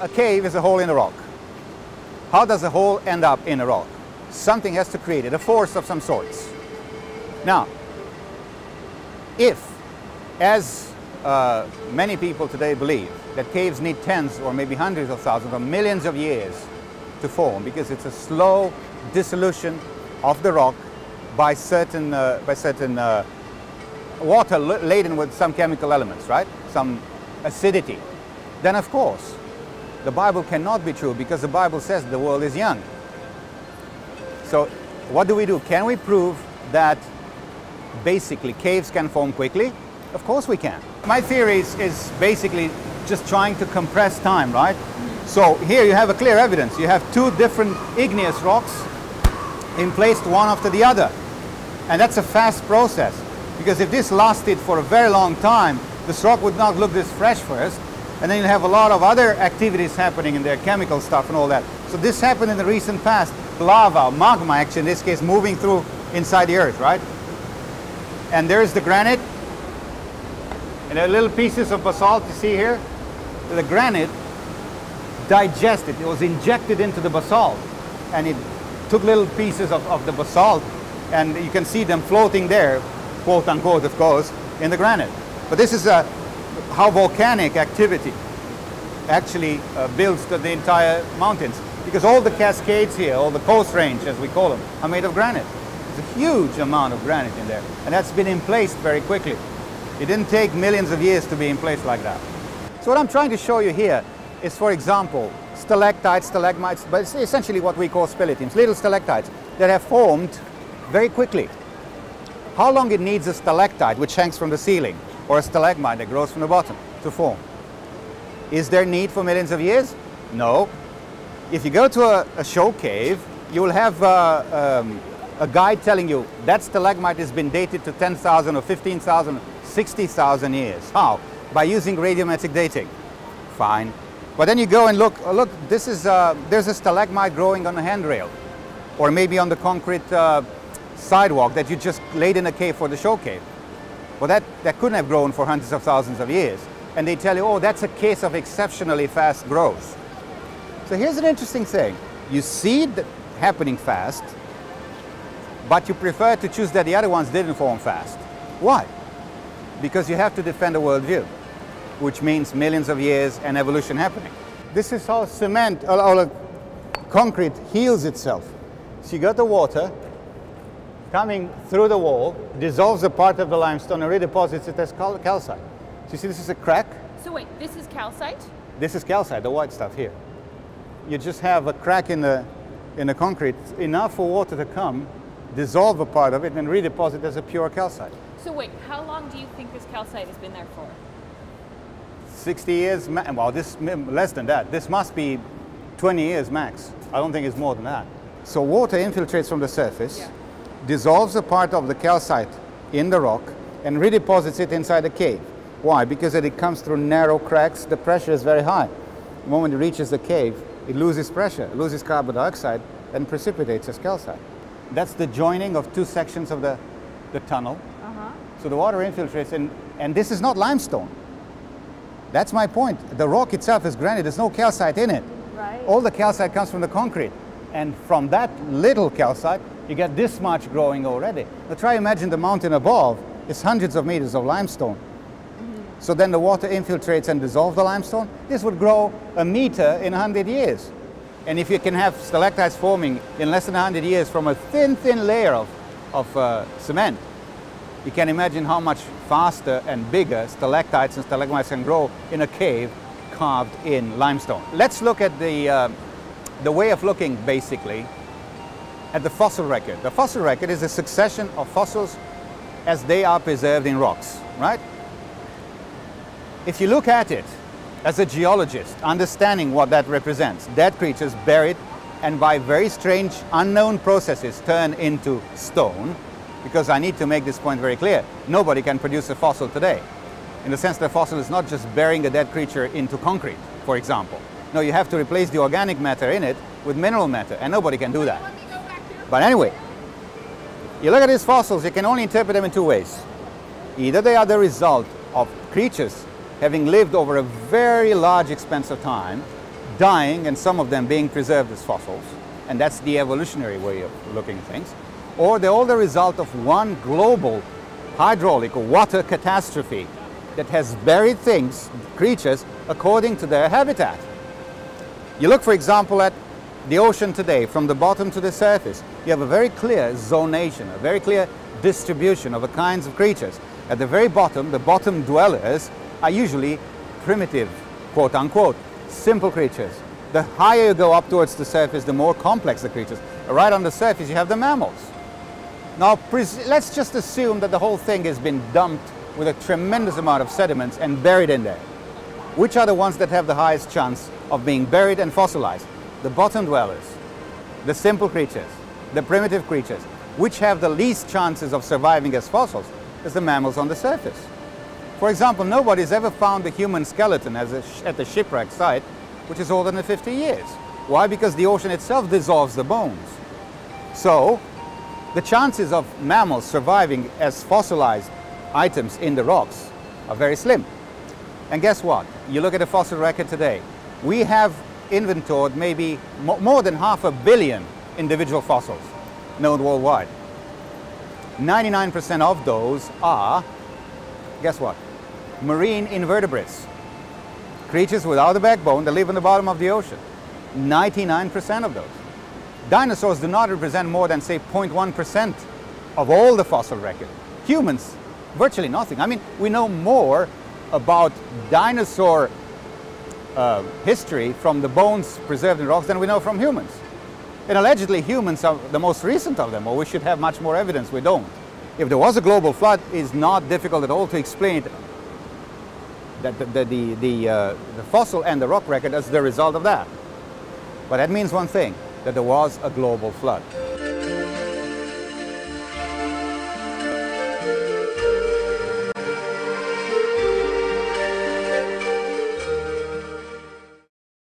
a cave is a hole in a rock. How does a hole end up in a rock? Something has to create it, a force of some sorts. Now, if, as many people today believe, that caves need tens or maybe hundreds of thousands or millions of years to form, because it's a slow dissolution of the rock by certain water laden with some chemical elements, right? Some acidity. Then of course, the Bible cannot be true, because the Bible says the world is young. So what do? Can we prove that basically caves can form quickly? Of course we can. My theory is basically just trying to compress time, right? So here you have a clear evidence. You have two different igneous rocks placed one after the other. And that's a fast process, because if this lasted for a very long time, this rock would not look this fresh first, and then you have a lot of other activities happening in there, chemical stuff and all that. So this happened in the recent past. Lava, magma actually in this case, moving through inside the earth, right? And there's the granite, and the little pieces of basalt you see here. The granite digested, it was injected into the basalt, and it took little pieces of the basalt, and you can see them floating there, quote unquote, of course, in the granite. But this is how volcanic activity actually builds the entire mountains, because all the cascades here, all the coast range as we call them, are made of granite. There's a huge amount of granite in there, and that's been in place very quickly. It didn't take millions of years to be in place like that. So what I'm trying to show you here is, for example, stalactites, stalagmites, but it's essentially what we call speleothems, little stalactites that have formed very quickly. How long it needs a stalactite, which hangs from the ceiling, or a stalagmite that grows from the bottom, to form? Is there need for millions of years? No. If you go to a show cave, you will have a guide telling you that stalagmite has been dated to 10,000 or 15,000, 60,000 years. How? By using radiometric dating. Fine. But then you go and look, this is, there's a stalagmite growing on a handrail, or maybe on the concrete sidewalk that you just laid in a cave for the show cave. Well, that couldn't have grown for hundreds of thousands of years. And they tell you, oh, that's a case of exceptionally fast growth. So here's an interesting thing. You see it happening fast, but you prefer to choose that the other ones didn't form fast. Why? Because you have to defend a worldview, which means millions of years and evolution happening. This is how cement or concrete heals itself. So you got the water coming through the wall, dissolves a part of the limestone and redeposits it as calcite. So you see this is a crack. So wait, this is calcite? This is calcite, the white stuff here. You just have a crack in the concrete, enough for water to come, dissolve a part of it and redeposit as a pure calcite. So wait, how long do you think this calcite has been there for? 60 years, well, this less than that. This must be 20 years max. I don't think it's more than that. So water infiltrates from the surface, dissolves a part of the calcite in the rock, and redeposits it inside the cave. Why? Because it comes through narrow cracks, the pressure is very high. The moment it reaches the cave, it loses pressure, it loses carbon dioxide, and precipitates as calcite. That's the joining of two sections of the tunnel. So the water infiltrates, and this is not limestone. That's my point. The rock itself is granite, there's no calcite in it. Right. All the calcite comes from the concrete. And from that little calcite, you get this much growing already. Now try imagine the mountain above is hundreds of meters of limestone. So then the water infiltrates and dissolves the limestone. This would grow a meter in 100 years. And if you can have stalactites forming in less than 100 years from a thin layer of cement, you can imagine how much faster and bigger stalactites and stalagmites can grow in a cave carved in limestone. Let's look at the way of looking, basically, at the fossil record. The fossil record is a succession of fossils as they are preserved in rocks, right? If you look at it as a geologist, understanding what that represents, dead creatures buried and by very strange, unknown processes turned into stone, because I need to make this point very clear, nobody can produce a fossil today. In the sense that a fossil is not just burying a dead creature into concrete, for example. No, you have to replace the organic matter in it with mineral matter, and nobody can do that. But anyway, you look at these fossils, you can only interpret them in two ways. Either they are the result of creatures having lived over a very large expanse of time, dying and some of them being preserved as fossils, and that's the evolutionary way of looking at things, or they're all the result of one global hydraulic or water catastrophe that has buried things, creatures, according to their habitat. You look, for example, at the ocean today, from the bottom to the surface, you have a very clear zonation, a very clear distribution of the kinds of creatures. At the very bottom, the bottom dwellers are usually primitive, quote unquote, simple creatures. The higher you go up towards the surface, the more complex the creatures. Right on the surface, you have the mammals. Now, let's just assume that the whole thing has been dumped with a tremendous amount of sediments and buried in there. Which are the ones that have the highest chance of being buried and fossilized? The bottom dwellers, the simple creatures, the primitive creatures. Which have the least chances of surviving as fossils is the mammals on the surface. For example, nobody's ever found a human skeleton at the shipwreck site, which is older than 50 years. Why? Because the ocean itself dissolves the bones. So, the chances of mammals surviving as fossilized items in the rocks are very slim. And guess what? You look at the fossil record today. We have inventoried maybe more than 500 million individual fossils known worldwide. 99% of those are, guess what? Marine invertebrates. Creatures without a backbone that live on the bottom of the ocean. 99% of those. Dinosaurs do not represent more than, say, 0.1% of all the fossil record. Humans, virtually nothing. I mean, we know more about dinosaur history from the bones preserved in rocks than we know from humans. And allegedly humans are the most recent of them, or we should have much more evidence. We don't. If there was a global flood, it's not difficult at all to explain it, that the fossil and the rock record as the result of that. But that means one thing, that there was a global flood.